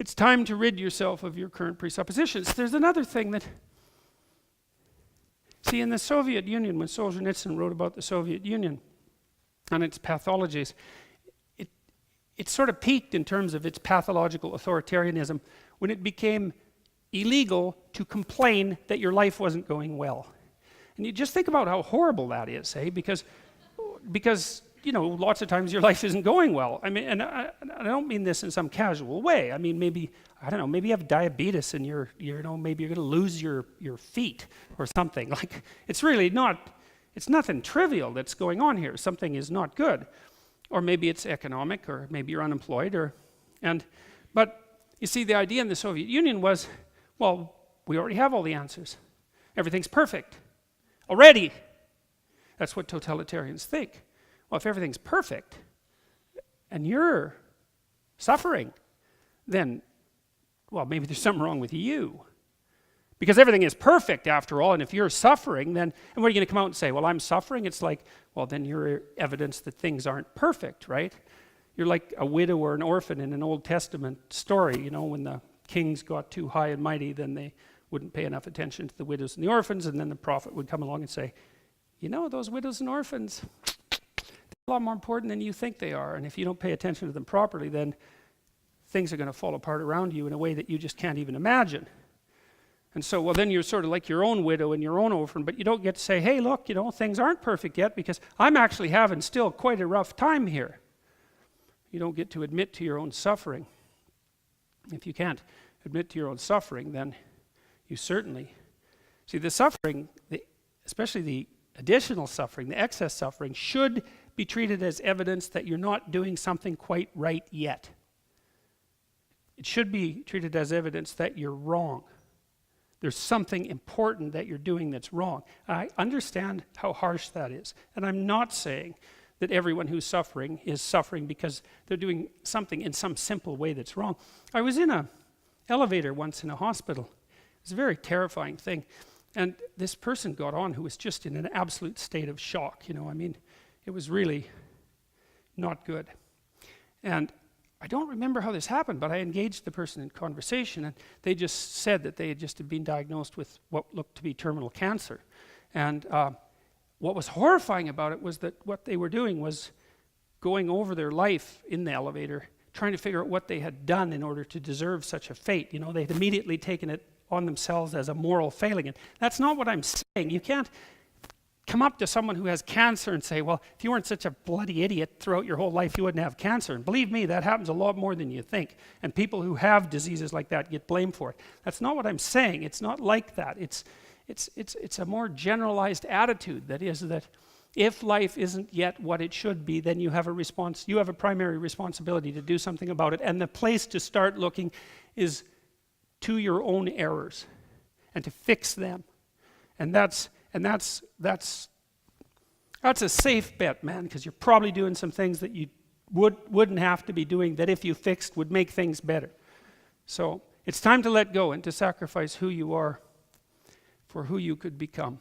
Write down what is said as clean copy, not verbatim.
It's time to rid yourself of your current presuppositions. There's another thing that, see, in the Soviet Union, when Solzhenitsyn wrote about the Soviet Union and its pathologies, it sort of peaked in terms of its pathological authoritarianism when it became illegal to complain that your life wasn't going well. And you just think about how horrible that is, eh? Because you know, lots of times your life isn't going well. I mean, and I don't mean this in some casual way. I mean, maybe, I don't know, maybe you have diabetes and you know, maybe you're going to lose your feet or something. Like, it's really not, it's nothing trivial that's going on here. Something is not good. Or maybe it's economic, or maybe you're unemployed, but you see, the idea in the Soviet Union was, well, we already have all the answers. Everything's perfect. Already. That's what totalitarians think. Well, if everything's perfect, and you're suffering, then, well, maybe there's something wrong with you. Because everything is perfect after all, and if you're suffering, then, and what are you going to come out and say? Well, I'm suffering? It's like, well, then you're evidence that things aren't perfect, right? You're like a widow or an orphan in an Old Testament story, you know, when the kings got too high and mighty, then they wouldn't pay enough attention to the widows and the orphans, and then the prophet would come along and say, you know, those widows and orphans, they're a lot more important than you think they are, and if you don't pay attention to them properly, then things are going to fall apart around you in a way that you just can't even imagine. And so, well, then you're sort of like your own widow and your own orphan, but you don't get to say, hey, look, you know, things aren't perfect yet because I'm actually having still quite a rough time here. You don't get to admit to your own suffering. If you can't admit to your own suffering, then you certainly, see, the suffering, especially the additional suffering, the excess suffering, should be treated as evidence that you're not doing something quite right yet. It should be treated as evidence that you're wrong. There's something important that you're doing that's wrong. I understand how harsh that is. And I'm not saying that everyone who's suffering is suffering because they're doing something in some simple way that's wrong. I was in an elevator once in a hospital. It was a very terrifying thing. And this person got on who was just in an absolute state of shock. You know, I mean, it was really not good. And I don't remember how this happened, but I engaged the person in conversation, and they just said that they had just been diagnosed with what looked to be terminal cancer. And what was horrifying about it was that what they were doing was going over their life in the elevator, trying to figure out what they had done in order to deserve such a fate. You know, they'd immediately taken it on themselves as a moral failing. And that's not what I'm saying. You can't come up to someone who has cancer and say, well, if you weren't such a bloody idiot throughout your whole life, you wouldn't have cancer. And believe me, that happens a lot more than you think. And people who have diseases like that get blamed for it. That's not what I'm saying. It's not like that. It's a more generalized attitude that is that if life isn't yet what it should be, then you have a primary responsibility to do something about it. And the place to start looking is to your own errors and to fix them. And that's a safe bet, man, because you're probably doing some things that you wouldn't have to be doing that if you fixed would make things better. So it's time to let go and to sacrifice who you are for who you could become.